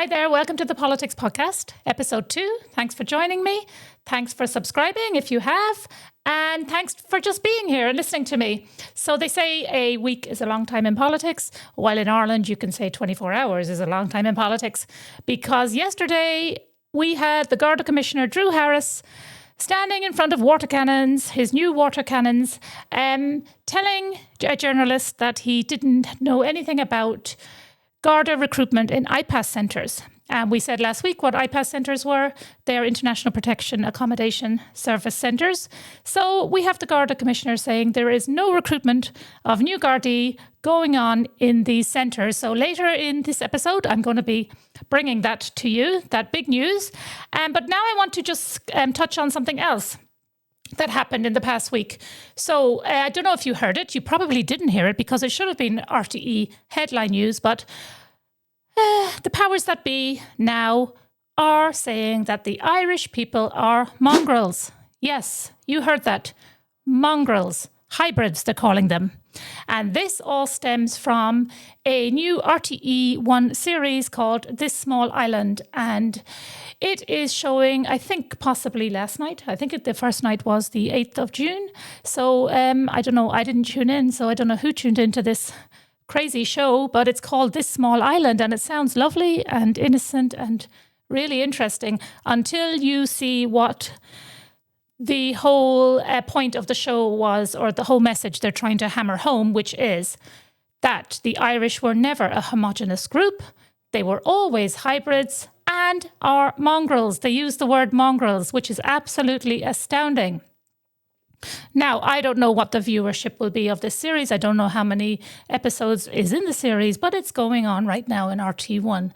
Hi there, welcome to the Politix podcast, episode 2. Thanks for joining me. Thanks for subscribing if you have. And thanks for just being here and listening to me. So they say a week is a long time in politics, while in Ireland you can say 24 hours is a long time in politics. Because yesterday we had the Garda Commissioner, Drew Harris, standing in front of water cannons, his new water cannons, telling a journalist that he didn't know anything about Garda recruitment in IPAS centres. And we said last week what IPAS centres were. They're International Protection Accommodation Service centres. So we have the Garda Commissioner saying there is no recruitment of new Gardaí going on in these centres. So later in this episode, I'm going to be bringing that to you, that big news. But now I want to just touch on something else that happened in the past week. So I don't know if you heard it. You probably didn't hear it because it should have been RTE headline news. But the powers that be now are saying that the Irish people are mongrels. Yes, you heard that. Mongrels. Hybrids, they're calling them. And this all stems from a new RTE1 series called This Small Island. And it is showing, I think, possibly last night. I think the first night was the 8th of June. So I don't know. I didn't tune in, so I don't know who tuned into this crazy show. But it's called This Small Island. And it sounds lovely and innocent and really interesting until you see what the whole point of the show was, or the whole message they're trying to hammer home, which is that the Irish were never a homogenous group. They were always hybrids and are mongrels. They use the word mongrels, which is absolutely astounding. Now, I don't know what the viewership will be of this series. I don't know how many episodes is in the series, but it's going on right now in RT1.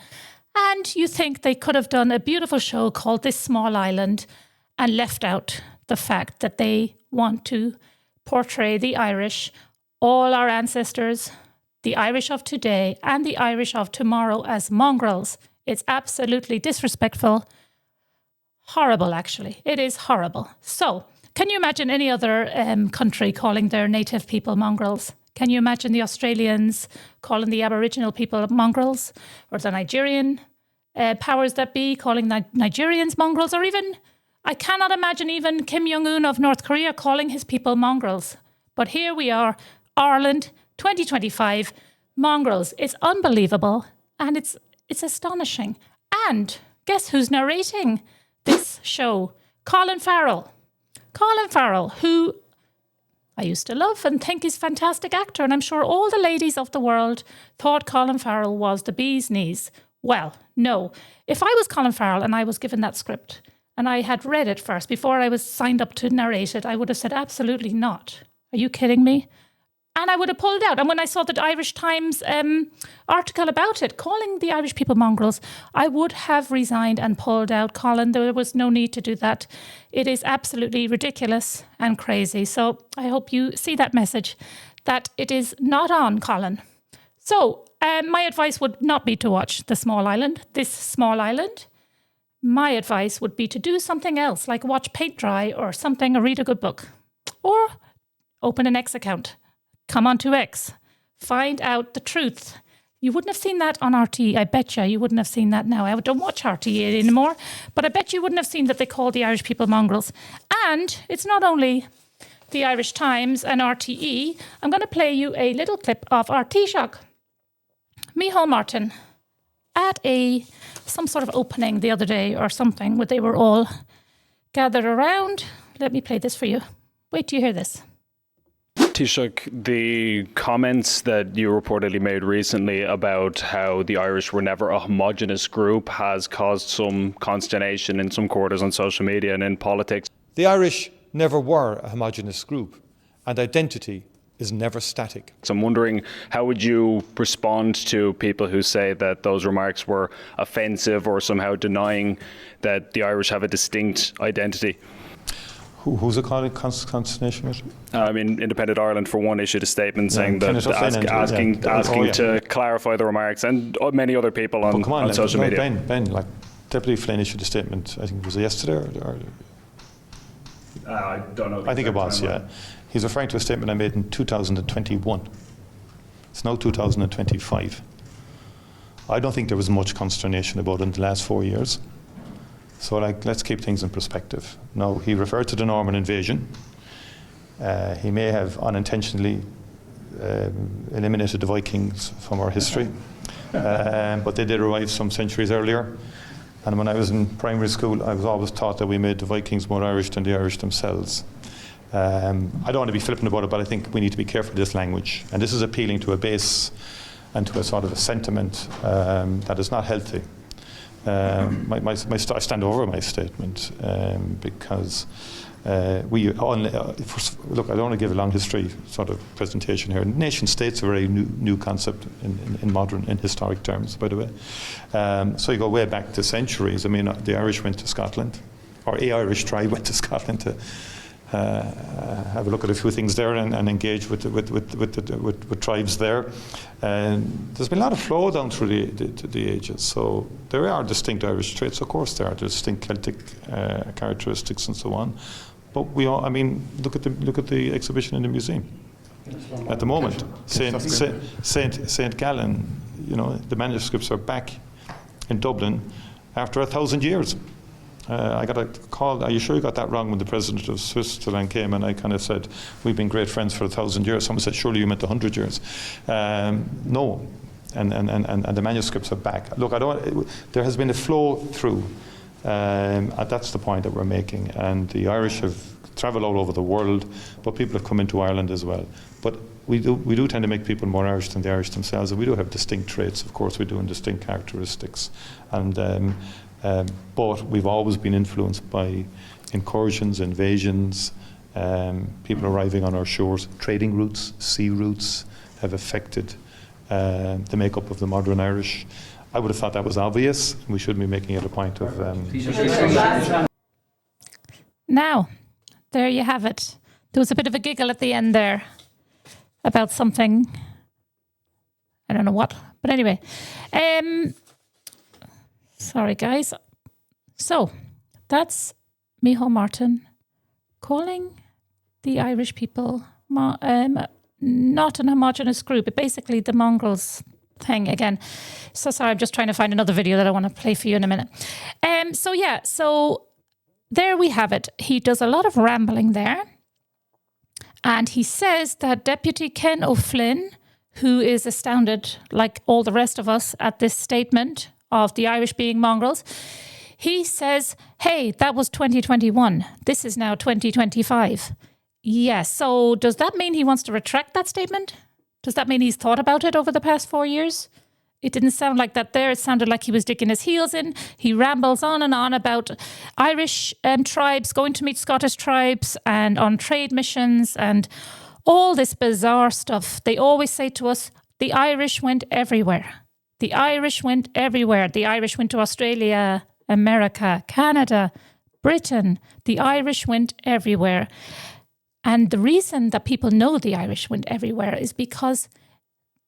And you think they could have done a beautiful show called This Small Island and left out the fact that they want to portray the Irish, all our ancestors, the Irish of today and the Irish of tomorrow as mongrels. It's absolutely disrespectful. Horrible, actually. It is horrible. So, can you imagine any other country calling their native people mongrels? Can you imagine the Australians calling the Aboriginal people mongrels? Or the Nigerian powers that be calling Nigerians mongrels? Or even, I cannot imagine even Kim Jong-un of North Korea calling his people mongrels. But here we are, Ireland, 2025, mongrels. It's unbelievable and it's astonishing. And guess who's narrating this show? Colin Farrell. Colin Farrell, who I used to love and think is a fantastic actor. And I'm sure all the ladies of the world thought Colin Farrell was the bee's knees. Well, no. If I was Colin Farrell and I was given that script and I had read it first before I was signed up to narrate it, I would have said, absolutely not. Are you kidding me? And I would have pulled out. And when I saw the Irish Times article about it, calling the Irish people mongrels, I would have resigned and pulled out. Colin, there was no need to do that. It is absolutely ridiculous and crazy. So I hope you see that message, that it is not on, Colin. So my advice would not be to watch This Small Island. My advice would be to do something else, like watch paint dry or something, or read a good book. Or open an X account. Come on to X. Find out the truth. You wouldn't have seen that on RTE. I bet you wouldn't have seen that now. I don't watch RTE anymore, but I bet you wouldn't have seen that they call the Irish people mongrels. And it's not only the Irish Times and RTE. I'm going to play you a little clip of our Taoiseach, Miho Martin, at some sort of opening the other day or something, where they were all gathered around. Let me play this for you. Wait till you hear this. Taoiseach, the comments that you reportedly made recently about how the Irish were never a homogenous group has caused some consternation in some quarters on social media and in politics. The Irish never were a homogenous group, and identity is never static. So I'm wondering, how would you respond to people who say that those remarks were offensive or somehow denying that the Irish have a distinct identity? Who's it calling consternation with? Independent Ireland, for one, issued a statement saying that asking to clarify the remarks, and many other people on social media. Ben, Deputy Flynn issued a statement, I think, was it yesterday? I don't know. I think it was, yeah. He's referring to a statement I made in 2021. It's now 2025. I don't think there was much consternation about it in the last 4 years. So let's keep things in perspective. Now, he referred to the Norman invasion. He may have unintentionally eliminated the Vikings from our history, but they did arrive some centuries earlier. And when I was in primary school, I was always taught that we made the Vikings more Irish than the Irish themselves. I don't want to be flippant about it, but I think we need to be careful of this language. And this is appealing to a base and to a sort of a sentiment that is not healthy. I stand over my statement because look, I don't want to give a long history sort of presentation here. Nation states are a very new concept in historic terms, by the way. So you go way back to centuries. I mean, the Irish went to Scotland, or a Irish tribe went to Scotland to have a look at a few things there and engage with tribes there. And there's been a lot of flow down through the ages. So there are distinct Irish traits, of course. There are distinct Celtic characteristics and so on. But look at the exhibition in the museum at the moment. Saint Gallen, the manuscripts are back in Dublin after 1,000 years. I got a call, are you sure you got that wrong, when the president of Switzerland came, and I kind of said, we've been great friends for 1,000 years. Someone said, surely you meant 100 years. No, and the manuscripts are back. Look, there has been a flow through, that's the point that we're making, and the Irish have travelled all over the world, but people have come into Ireland as well. But we do tend to make people more Irish than the Irish themselves, and we do have distinct traits, of course we do, and distinct characteristics. And but we've always been influenced by incursions, invasions, people arriving on our shores. Trading routes, sea routes have affected the makeup of the modern Irish. I would have thought that was obvious. We shouldn't be making it a point of... Now, there you have it. There was a bit of a giggle at the end there about something. I don't know what. But anyway. Sorry, guys. So, that's Miho Martin calling the Irish people not an homogenous group, but basically the Mongrels thing again. So sorry, I'm just trying to find another video that I want to play for you in a minute. So there we have it. He does a lot of rambling there. And he says that Deputy Ken O'Flynn, who is astounded, like all the rest of us, at this statement of the Irish being mongrels, he says, hey, that was 2021. This is now 2025. Yes. So does that mean he wants to retract that statement? Does that mean he's thought about it over the past 4 years? It didn't sound like that there. It sounded like he was digging his heels in. He rambles on and on about Irish tribes going to meet Scottish tribes and on trade missions and all this bizarre stuff. They always say to us, the Irish went everywhere. The Irish went everywhere. The Irish went to Australia, America, Canada, Britain. The Irish went everywhere. And the reason that people know the Irish went everywhere is because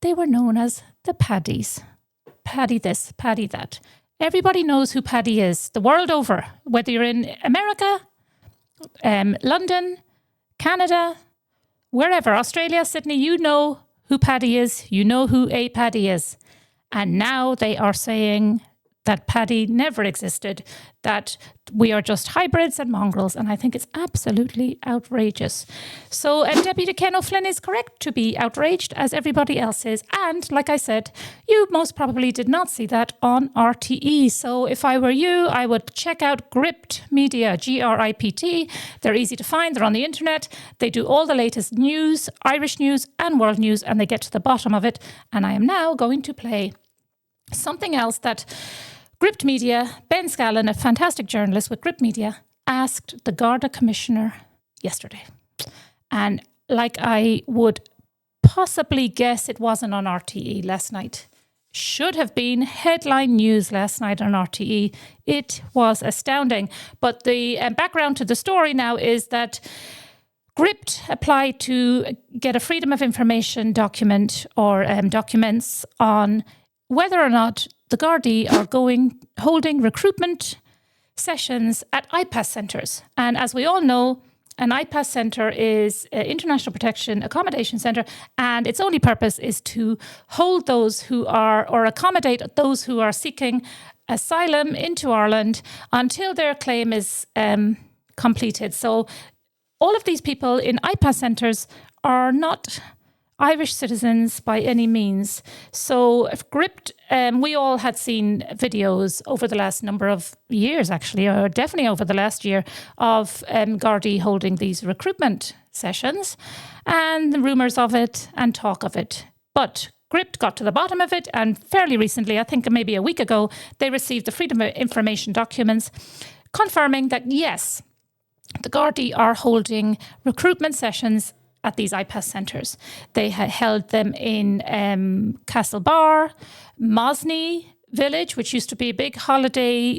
they were known as the Paddies. Paddy this, Paddy that. Everybody knows who Paddy is the world over, whether you're in America, London, Canada, wherever, Australia, Sydney, you know who Paddy is. You know who a Paddy is. And now they are saying that Paddy never existed, that we are just hybrids and mongrels. And I think it's absolutely outrageous. So Deputy Ken O'Flynn is correct to be outraged, as everybody else is. And like I said, you most probably did not see that on RTE. So if I were you, I would check out Gript Media, GRIPT. They're easy to find. They're on the internet. They do all the latest news, Irish news and world news, and they get to the bottom of it. And I am now going to play something else that Gript Media, Ben Scallon, a fantastic journalist with Gript Media, asked the Garda Commissioner yesterday. And like I would possibly guess, it wasn't on RTE last night. Should have been headline news last night on RTE. It was astounding. But the background to the story now is that Gript applied to get a Freedom of Information document or documents on whether or not the Gardaí are holding recruitment sessions at IPAS centres. And as we all know, An IPAS Centre is an International Protection Accommodation Centre, and its only purpose is to hold those who are, or accommodate those who are seeking asylum into Ireland until their claim is completed. So all of these people in IPAS centres are not Irish citizens by any means. So Gript, we all had seen videos over the last number of years, actually, or definitely over the last year, of Gardaí holding these recruitment sessions and the rumours of it and talk of it. But Gript got to the bottom of it, and fairly recently, I think maybe a week ago, they received the Freedom of Information documents confirming that, yes, the Gardaí are holding recruitment sessions at these IPAS centres. They had held them in Castlebar, Mosney village, which used to be a big holiday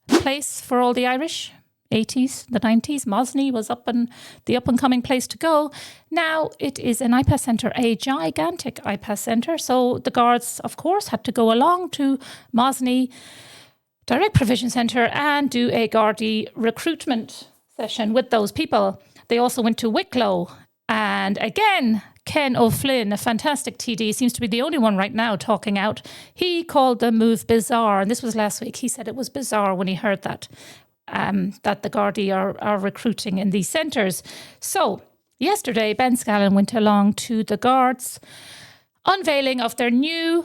place for all the Irish. 80s, the 90s, Mosney was the up-and-coming place to go. Now it is an IPAS centre, a gigantic IPAS centre. So the guards, of course, had to go along to Mosney Direct Provision Centre and do a Gardaí recruitment session with those people. They also went to Wicklow, and again, Ken O'Flynn, a fantastic TD, seems to be the only one right now talking out. He called the move bizarre, and this was last week. He said it was bizarre when he heard that the Gardaí are recruiting in these centres. So yesterday, Ben Scallon went along to the Guards' unveiling of their new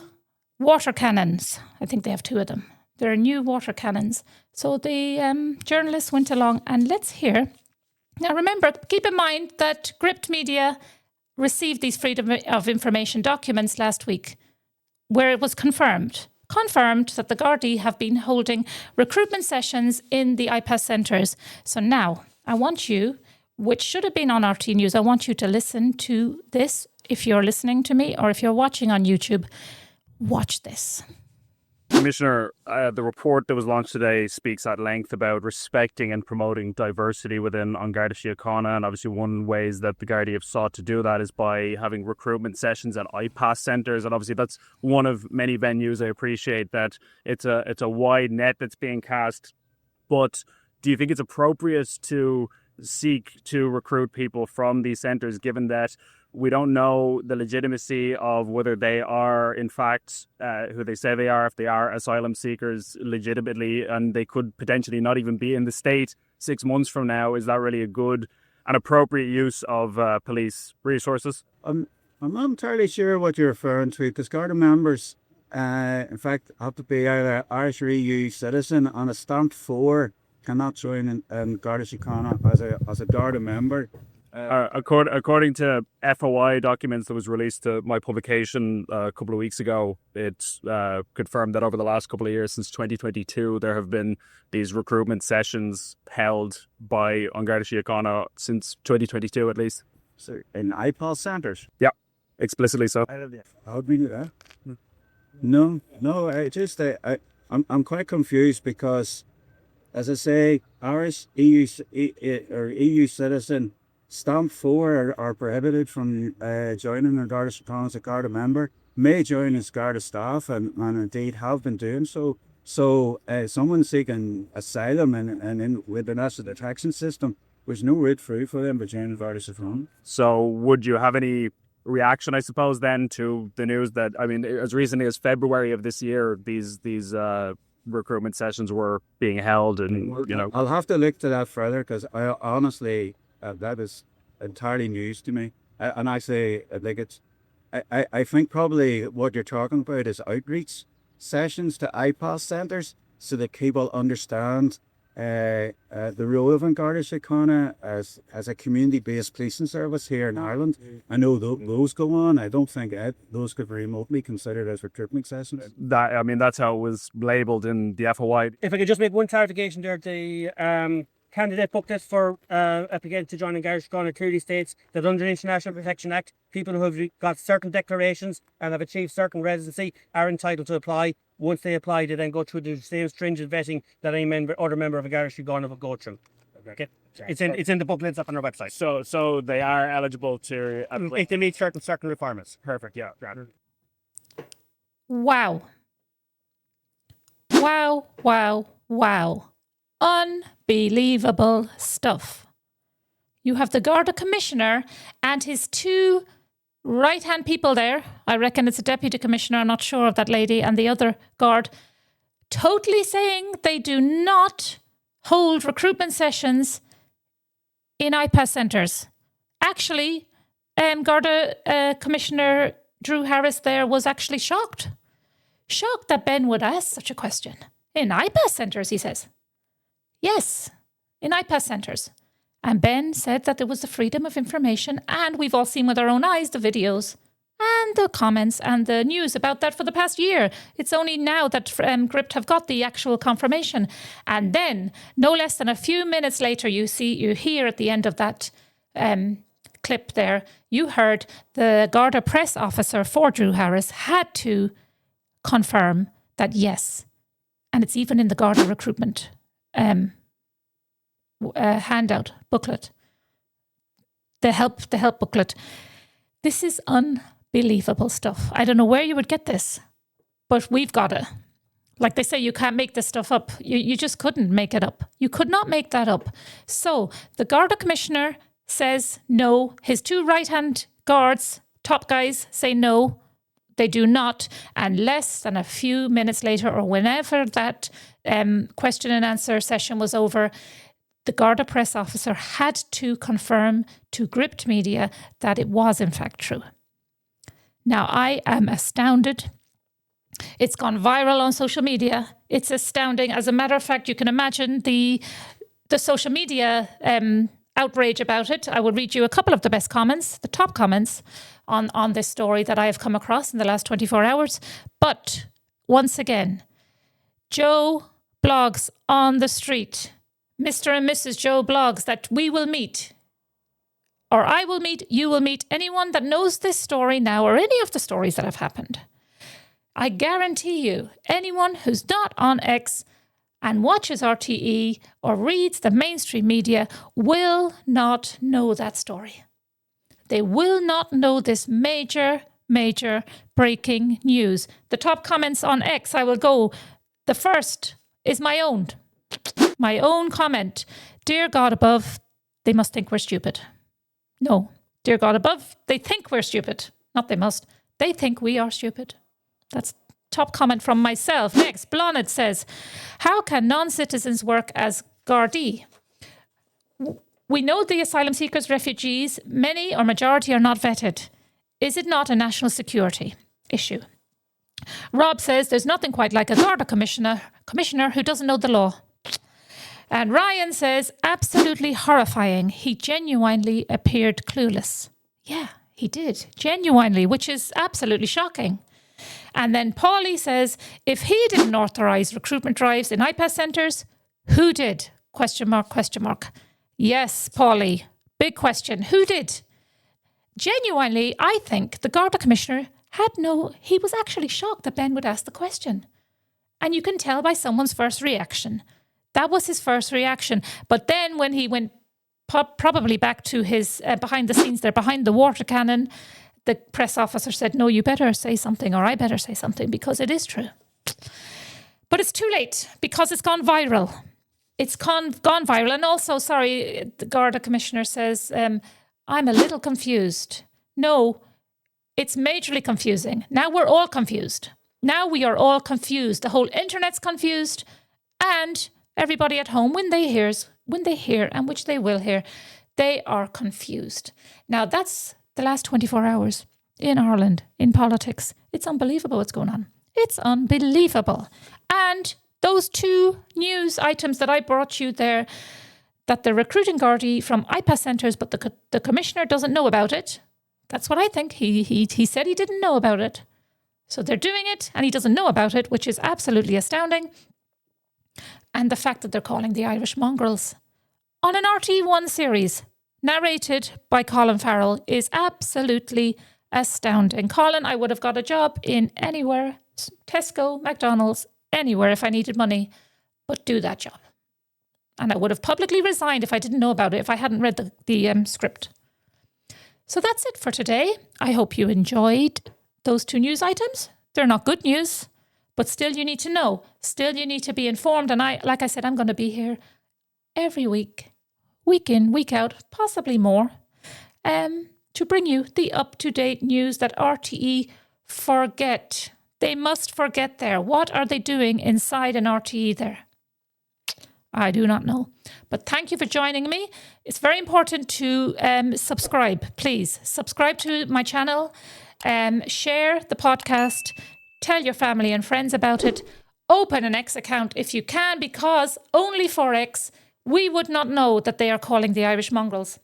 water cannons. I think they have 2 of them. Their new water cannons. So the journalists went along, and let's hear. Now remember, keep in mind that Gript Media received these Freedom of Information documents last week, where it was confirmed that the Gardaí have been holding recruitment sessions in the IPAS centres. So now I want you, which should have been on RT News, I want you to listen to this. If you're listening to me or if you're watching on YouTube, watch this. Commissioner, the report that was launched today speaks at length about respecting and promoting diversity within An Garda Síochána, and obviously one ways that the Gardaí have sought to do that is by having recruitment sessions at IPAS centres, and obviously that's one of many venues. I appreciate that it's a wide net that's being cast, but do you think it's appropriate to seek to recruit people from these centres, given that we don't know the legitimacy of whether they are, in fact, who they say they are, if they are asylum seekers legitimately, and they could potentially not even be in the state 6 months from now? Is that really a good and appropriate use of police resources? I'm not entirely sure what you're referring to, because Garda members, in fact, have to be either Irish or EU citizen, and a stamp 4 cannot join in Garda Síochána as a Garda member. According to FOI documents that was released to my publication a couple of weeks ago, it's confirmed that over the last couple of years, since 2022, there have been these recruitment sessions held by An Garda Síochána since 2022 at least. So in IPAS centres? Yeah, explicitly so. How would we do that? No, I'm quite confused because, as I say, Irish EU citizen stamp 4 are prohibited from joining the Garda Síochána as a Garda member, may join as Garda staff, and indeed have been doing so. So someone seeking asylum and with the national detection system, there's no route through for them but joining Garda Síochána. So would you have any reaction, I suppose, then to the news that, I mean, as recently as February of this year, these recruitment sessions were being held, and I'll have to look to that further, because I honestly, that is entirely news to me. And I say, I think probably what you're talking about is outreach sessions to IPAS centres, so that people understand the role of An Garda Síochána as a community-based policing service here in Ireland. I know those go on. I don't think those could be remotely considered as recruitment sessions. That's how it was labelled in the FOI. If I could just make one clarification there, the candidate booklet for applicants to join An Garda Síochána clearly states that under the International Protection Act, people who have got certain declarations and have achieved certain residency are entitled to apply. Once they apply, they then go through the same stringent vetting that any other member of An Garda Síochána will go through. Okay. It's in the booklets up on our website. So they are eligible to apply. If they meet certain requirements. Perfect, yeah. Wow. Unbelievable stuff. You have the Garda Commissioner and his two right-hand people there. I reckon it's a Deputy Commissioner, I'm not sure of that lady, and the other guard, totally saying they do not hold recruitment sessions in IPAS centres. Actually, Garda Commissioner Drew Harris there was actually shocked. Shocked that Ben would ask such a question. In IPAS centres, he says. Yes, in IPAS centres. And Ben said that there was the freedom of information, and we've all seen with our own eyes the videos and the comments and the news about that for the past year. It's only now that Gript have got the actual confirmation. And then, no less than a few minutes later, you hear at the end of that clip there, you heard the Garda press officer for Drew Harris had to confirm that yes, and it's even in the Garda recruitment handout booklet, the help booklet. This is unbelievable stuff. I don't know where you would get this, but we've got it. Like they say, you can't make this stuff up. You just couldn't make it up. You could not make that up. So the Garda Commissioner says no. His two right-hand guards, top guys, say no. They do not. And less than a few minutes later, or whenever that question and answer session was over, the Garda press officer had to confirm to Gript Media that it was in fact true. Now, I am astounded. It's gone viral on social media. It's astounding. As a matter of fact, you can imagine the social media outrage about it. I will read you a couple of the best comments, the top comments on this story that I have come across in the last 24 hours. But once again, Joe blogs on the street, Mr. and Mrs. Joe blogs that we will meet, or I will meet, you will meet, anyone that knows this story now or any of the stories that have happened. I guarantee you, anyone who's not on X and watches RTE or reads the mainstream media will not know that story. They will not know this major breaking news. The top comments on X, I will go. The first is my own comment. Dear God above, they must think we're stupid. No, dear God above, they think we're stupid. Not they must. They think we are stupid. That's top comment from myself. Next, Blonnet says, how can non-citizens work as Gardaí? We know the asylum seekers, refugees, many or majority are not vetted. Is it not a national security issue? Rob says there's nothing quite like a Garda commissioner who doesn't know the law. And Ryan says, absolutely horrifying. He genuinely appeared clueless. Yeah, he did. Genuinely, which is absolutely shocking. And then Paulie says, if he didn't authorise recruitment drives in IPAS centres, who did? ? Yes, Paulie. Big question. Who did? Genuinely, I think the Garda Commissioner he was actually shocked that Ben would ask the question. And you can tell by someone's first reaction. That was his first reaction. But then when he went probably back to his behind the scenes there, behind the water cannon, the press officer said, no, you better say something, or I better say something, because it is true. But it's too late, because it's gone viral. It's gone viral. And also, sorry, the Garda Commissioner says, I'm a little confused. No, it's majorly confusing. Now we're all confused. Now we are all confused. The whole internet's confused, and everybody at home, when they hear, and which they will hear, they are confused. Now that's the last 24 hours in Ireland, in politics. It's unbelievable what's going on. It's unbelievable. And those two news items that I brought you there, that they're recruiting Gardaí from IPAS centres, but the commissioner doesn't know about it. That's what I think. He said he didn't know about it. So they're doing it and he doesn't know about it, which is absolutely astounding. And the fact that they're calling the Irish Mongrels on an RT1 series narrated by Colin Farrell is absolutely astounding. Colin, I would have got a job in anywhere, Tesco, McDonald's, anywhere if I needed money, but do that job. And I would have publicly resigned if I didn't know about it, if I hadn't read the script. So that's it for today. I hope you enjoyed those two news items. They're not good news, but still you need to know. Still you need to be informed. And like I said, I'm going to be here every week week in, week out, possibly more, to bring you the up-to-date news that RTE forget. They must forget there. What are they doing inside an RTE there? I do not know. But thank you for joining me. It's very important to subscribe, please. Subscribe to my channel, share the podcast, tell your family and friends about it. Open an X account if you can, because only for X, we would not know that they are calling the Irish Mongrels,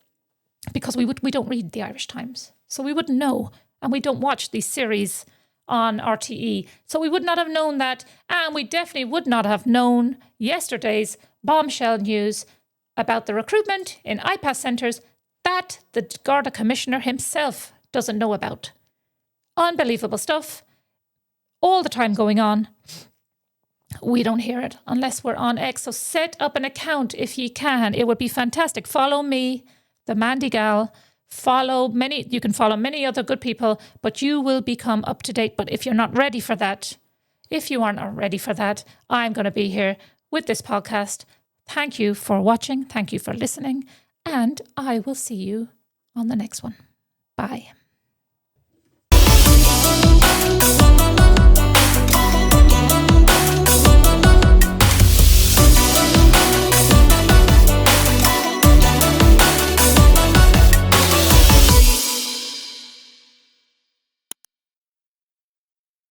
because we don't read the Irish Times. So we wouldn't know, and we don't watch these series on RTE. So we would not have known that, and we definitely would not have known yesterday's bombshell news about the recruitment in IPAS centres that the Garda Commissioner himself doesn't know about. Unbelievable stuff, all the time going on. We don't hear it unless we're on X. So set up an account if you can. It would be fantastic. Follow me, the Mandy Gal. You can follow many other good people, but you will become up to date. But if you're not ready for that, I'm going to be here with this podcast. Thank you for watching. Thank you for listening. And I will see you on the next one. Bye.